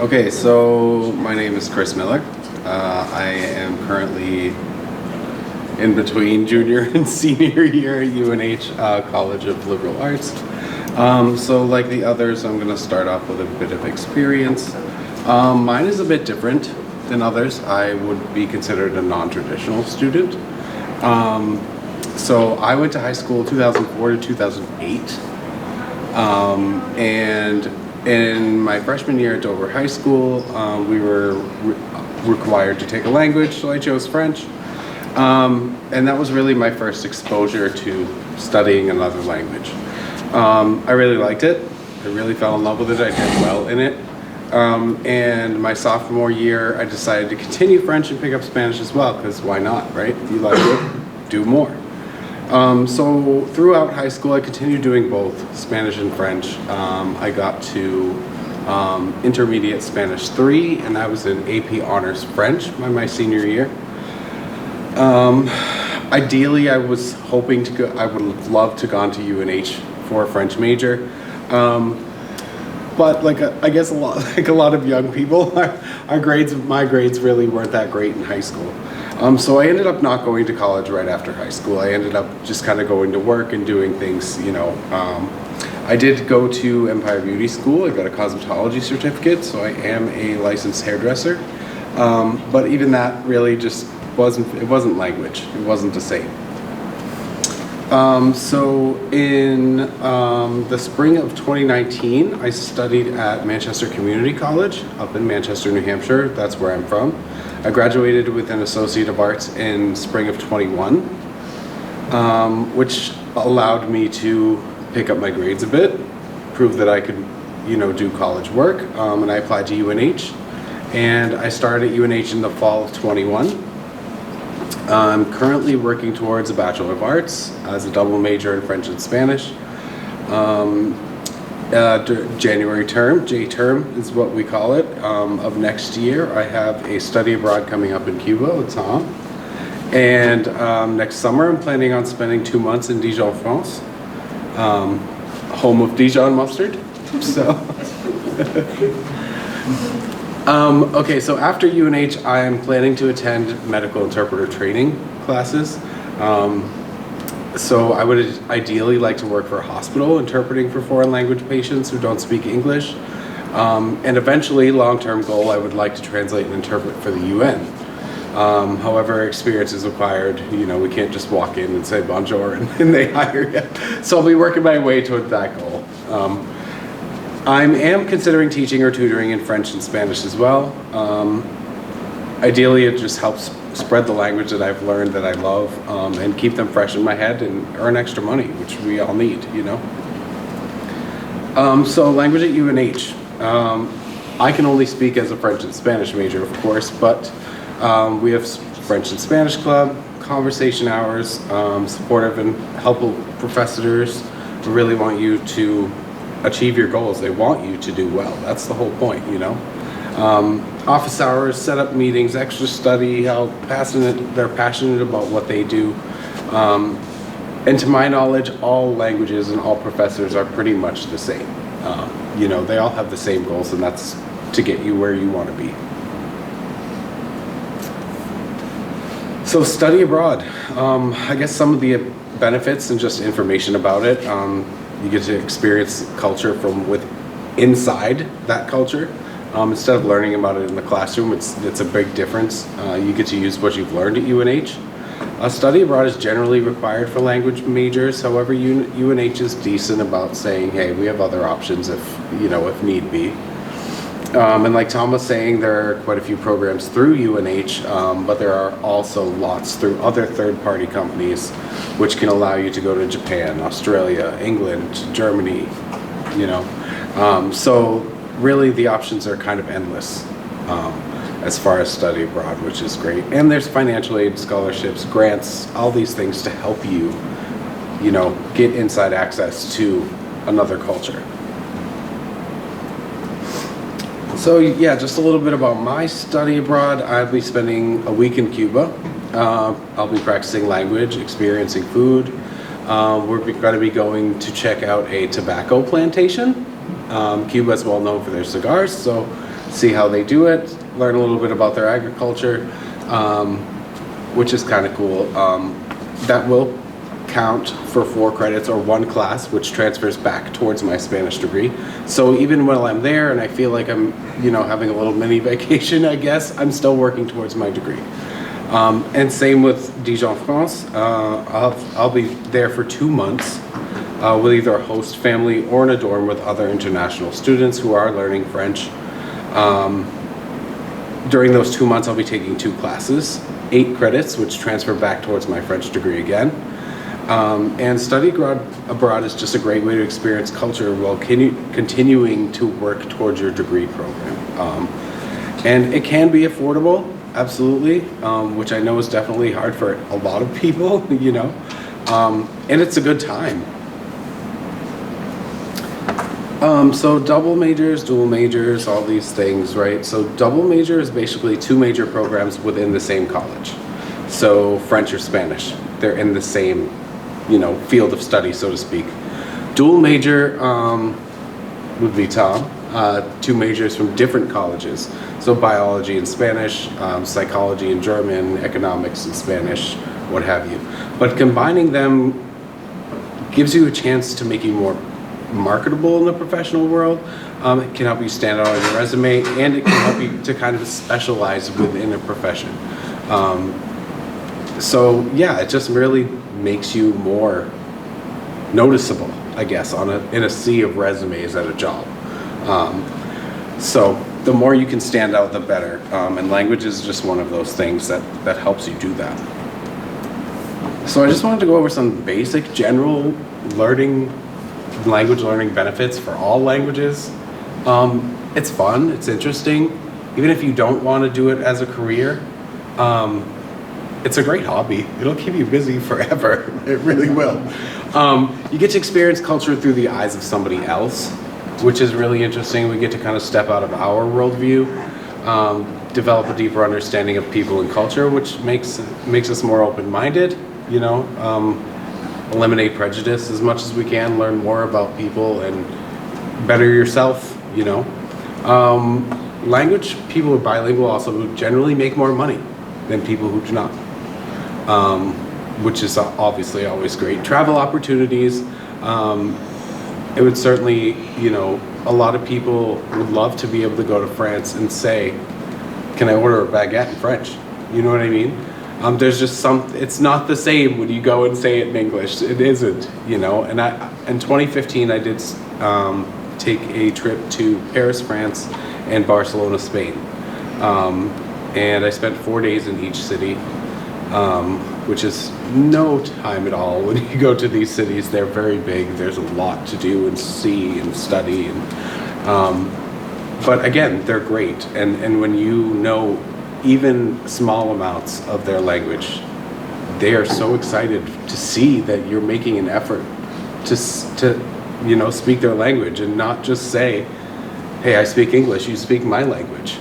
Okay, so my name is Chris Miller. I am currently in between junior and senior year at UNH College of Liberal Arts. So like the others, I'm going to start off with a bit of experience. Mine is a bit different than others. I would be considered a non-traditional student. So I went to high school 2004 to 2008. And in my freshman year at Dover High School, we were required to take a language, so I chose French. And that was really my first exposure to studying another language. I really liked it. I really fell in love with it. I did well in it. And my sophomore year, I decided to continue French and pick up Spanish as well, because why not, right? If you like it, do more. So throughout high school, I continued doing both Spanish and French. I got to intermediate Spanish 3, and I was in AP Honors French by my senior year. Ideally, I was hoping to go, I would have loved to gone to UNH for a French major. But I guess a lot of young people, my grades really weren't that great in high school. So I ended up not going to college right after high school. I ended up just kind of going to work and doing things, I did go to Empire Beauty School. I got a cosmetology certificate, so I am a licensed hairdresser. But even that really just wasn't language. It wasn't the same. So in the spring of 2019, I studied at Manchester Community College up in Manchester, New Hampshire. That's where I'm from. I graduated with an Associate of Arts in spring of 21, which allowed me to pick up my grades a bit, prove that I could, do college work, and I applied to UNH, and I started at UNH in the fall of 21. I'm currently working towards a Bachelor of Arts as a double major in French and Spanish. January term, J-term is what we call it, of next year, I have a study abroad coming up in Cuba with Tom. And next summer, I'm planning on spending 2 months in Dijon, France, home of Dijon mustard. So, okay, so after UNH, I am planning to attend medical interpreter training classes. So I would ideally like to work for a hospital interpreting for foreign language patients who don't speak English. And eventually, long-term goal, I would like to translate and interpret for the UN. However, experience is required. We can't just walk in and say bonjour and they hire you. So I'll be working my way toward that goal. I am considering teaching or tutoring in French and Spanish as well. Ideally, it just helps spread the language that I've learned that I love, and keep them fresh in my head and earn extra money, which we all need, So language at UNH. I can only speak as a French and Spanish major, of course, but we have French and Spanish club, conversation hours, supportive and helpful professors who really want you to achieve your goals. They want you to do well. That's the whole point, Office hours, set up meetings, extra study, how they're passionate about what they do. And to my knowledge, all languages and all professors are pretty much the same. They all have the same goals, and that's to get you where you want to be. So study abroad. I guess some of the benefits and just information about it. You get to experience culture from inside that culture. Instead of learning about it in the classroom, it's a big difference. You get to use what you've learned at UNH. Study abroad is generally required for language majors. However, UNH is decent about saying, hey, we have other options if need be. And like Tom was saying, there are quite a few programs through UNH, but there are also lots through other third-party companies, which can allow you to go to Japan, Australia, England, Germany, So really, the options are kind of endless as far as study abroad, which is great. And there's financial aid, scholarships, grants, all these things to help you, get inside access to another culture. So yeah, just a little bit about my study abroad. I'll be spending a week in Cuba. I'll be practicing language, experiencing food. We're going to be going to check out a tobacco plantation. Cuba is well known for their cigars, so see how they do it, learn a little bit about their agriculture, which is kind of cool. That will count for 4 credits or 1 class, which transfers back towards my Spanish degree. So even while I'm there and I feel like I'm, having a little mini vacation, I guess, I'm still working towards my degree. And same with Dijon, France. I'll be there for 2 months. We'll either host family or in a dorm with other international students who are learning French. During those 2 months, I'll be taking 2 classes, 8 credits, which transfer back towards my French degree again. And study abroad is just a great way to experience culture while continuing to work towards your degree program. And it can be affordable, absolutely, which I know is definitely hard for a lot of people, and it's a good time. So double majors, dual majors, all these things, right? So double major is basically 2 major programs within the same college. So French or Spanish, they're in the same, field of study, so to speak. Dual major would be 2 majors from different colleges. So biology in Spanish, psychology in German, economics in Spanish, what have you. But combining them gives you a chance to make you more marketable in the professional world. It can help you stand out on your resume, and it can help you to kind of specialize within a profession. So yeah, it just really makes you more noticeable, I guess, in a sea of resumes at a job. So the more you can stand out, the better. And language is just one of those things that helps you do that. So I just wanted to go over some basic general language learning benefits for all languages. It's fun, it's interesting. Even if you don't want to do it as a career, it's a great hobby. It'll keep you busy forever. It really will. You get to experience culture through the eyes of somebody else, which is really interesting. We get to kind of step out of our worldview, develop a deeper understanding of people and culture, which makes us more open-minded, eliminate prejudice as much as we can, learn more about people and better yourself, Language, people who are bilingual also generally make more money than people who do not, which is obviously always great. Travel opportunities, it would certainly, a lot of people would love to be able to go to France and say, can I order a baguette in French? You know what I mean? There's just it's not the same when you go and say it in English. It isn't, and in 2015, I did take a trip to Paris, France, and Barcelona, Spain. And I spent 4 days in each city, which is no time at all when you go to these cities. They're very big. There's a lot to do and see and study. But again, they're great. And when you know even small amounts of their language, they are so excited to see that you're making an effort to speak their language and not just say, hey, I speak English, you speak my language,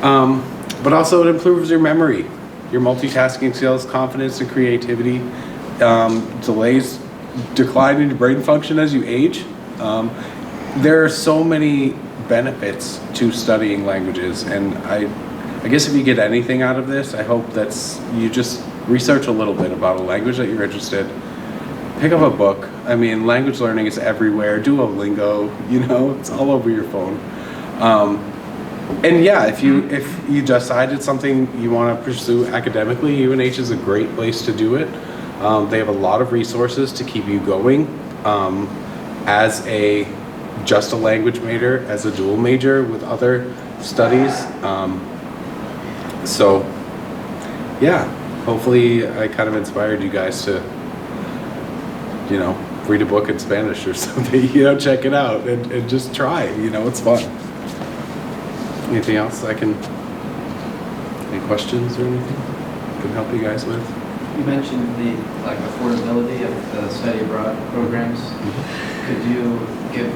But also it improves your memory, your multitasking skills, confidence and creativity, decline in your brain function as you age. There are so many benefits to studying languages, and I guess if you get anything out of this, I hope you just research a little bit about a language that you're interested. Pick up a book. I mean, language learning is everywhere. Duolingo, it's all over your phone. And yeah, if you decided something you want to pursue academically, UNH is a great place to do it. They have a lot of resources to keep you going. As just a language major, as a dual major with other studies. So yeah, hopefully I kind of inspired you guys to, read a book in Spanish or something, check it out and just try, it's fun. Anything else any questions or anything I can help you guys with? You mentioned the affordability of the study abroad programs. Mm-hmm. Could you give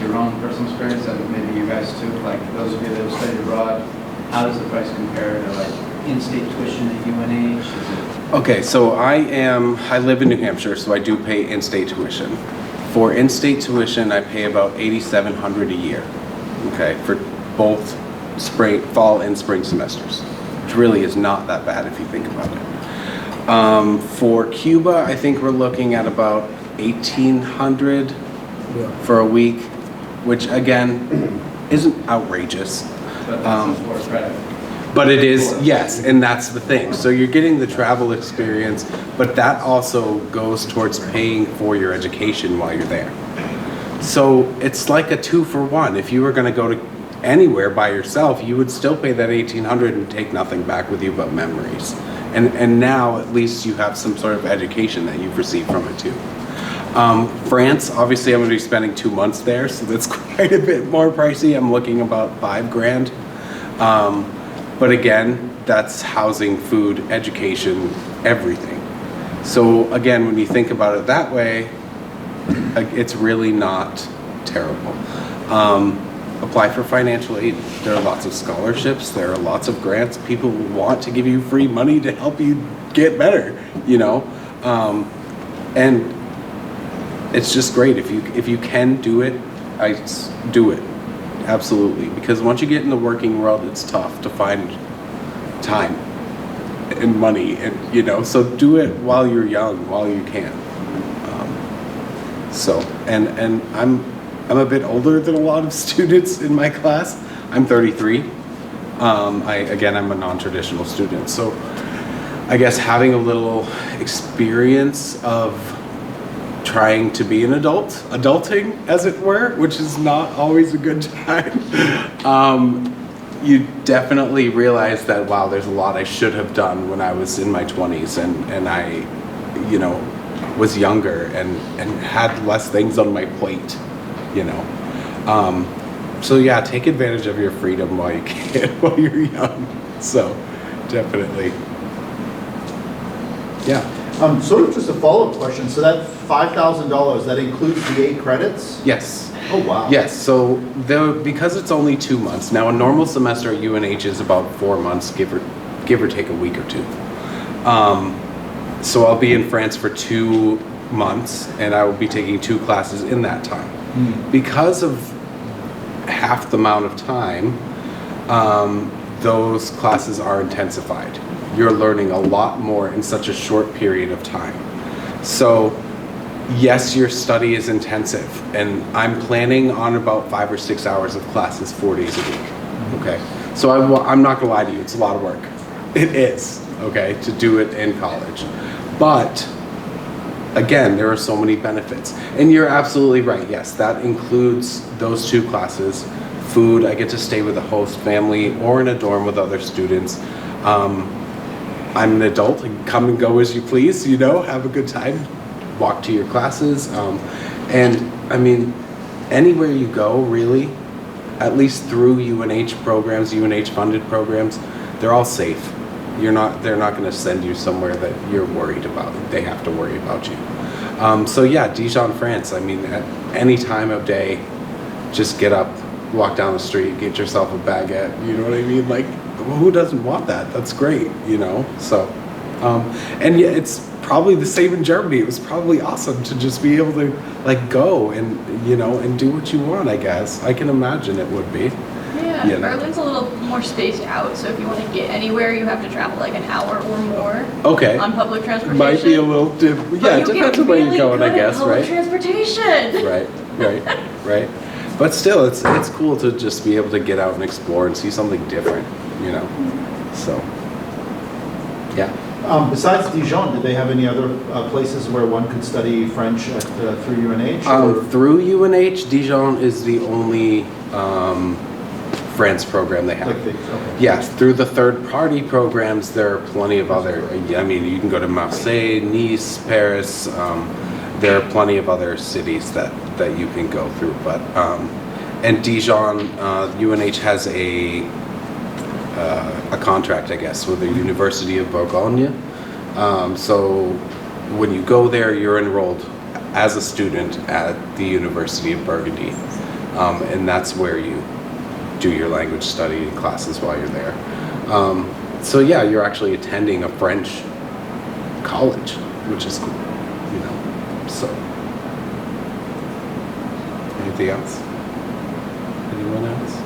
your own personal experience, and maybe you guys too, those of you that have studied abroad, how does the price compare to in-state tuition at UNH? Is it... Okay, so I live in New Hampshire, so I do pay in-state tuition. For in-state tuition, I pay about $8,700 a year. Okay, for both fall and spring semesters, which really is not that bad if you think about it. For Cuba, I think we're looking at about 1,800 for a week, which again isn't outrageous. But that's for credit. But it is, yes, and that's the thing. So you're getting the travel experience, but that also goes towards paying for your education while you're there. So it's like a 2-for-1. If you were going to go to anywhere by yourself, you would still pay that 1,800 and take nothing back with you but memories. And now at least you have some sort of education that you've received from it too. France, obviously I'm going to be spending 2 months there, so that's quite a bit more pricey. I'm looking about $5,000. But again, that's housing, food, education, everything. So again, when you think about it that way, it's really not terrible. Apply for financial aid. There are lots of scholarships. There are lots of grants. People want to give you free money to help you get better, you know? And it's just great. If you can do it, do it. Absolutely. Because once you get in the working world, it's tough to find time and money, and you know, so do it while you're young, while you can. And I'm a bit older than a lot of students in my class. I'm 33. I'm a non-traditional student, so I guess having a little experience of trying to be an adulting as it were, which is not always a good time. You definitely realize that, wow, there's a lot I should have done when I was in my 20s and I, you know, was younger and had less things on my plate, you know. So yeah, take advantage of your freedom while you can, while you're young. So definitely. Yeah. Sort of just a follow-up question. So that $5,000, that includes the 8 credits? Yes. Oh, wow. Yes, so because it's only 2 months, now a normal semester at UNH is about 4 months, give or take a week or two. So I'll be in France for 2 months, and I will be taking 2 classes in that time. Because of half the amount of time, those classes are intensified. You're learning a lot more in such a short period of time. So yes, your study is intensive, and I'm planning on about 5 or 6 hours of classes 4 days a week. Okay, so I'm not gonna lie to you, it's a lot of work. It is, okay, to do it in college. But again, there are so many benefits. And you're absolutely right, yes, that includes those 2 classes. Food, I get to stay with a host family or in a dorm with other students. I'm an adult, and come and go as you please, you know, have a good time, walk to your classes. And I mean, anywhere you go, really, at least through UNH programs, UNH funded programs, they're all safe. They're not gonna send you somewhere that you're worried about. They have to worry about you. So yeah, Dijon, France, I mean, at any time of day, just get up, walk down the street, get yourself a baguette, you know what I mean? Like, well, who doesn't want that? That's great, you know? So, and yeah, it's probably the same in Germany. It was probably awesome to just be able to like go and, you know, and do what you want, I guess. I can imagine it would be. Yeah, You know. Berlin's a little more spaced out, so if you want to get anywhere, you have to travel like an hour or more Okay. on public transportation. Might be a little different. Yeah, it depends on where you're going, I guess, public right? transportation. Right. But still, it's cool to just be able to get out and explore and see something different, you know? So, yeah. Besides Dijon, did they have any other places where one could study French through UNH? Through UNH, Dijon is the only France program they have. Okay. Yes, through the third-party programs, there are plenty of other. I mean, you can go to Marseille, Nice, Paris. There are plenty of other cities that you can go through. But and Dijon, UNH has a contract, I guess, with the University of Bourgogne. So when you go there, you're enrolled as a student at the University of Burgundy, and that's where you do your language study classes while you're there. So yeah, you're actually attending a French college, which is cool, you know. So, anything else? Anyone else?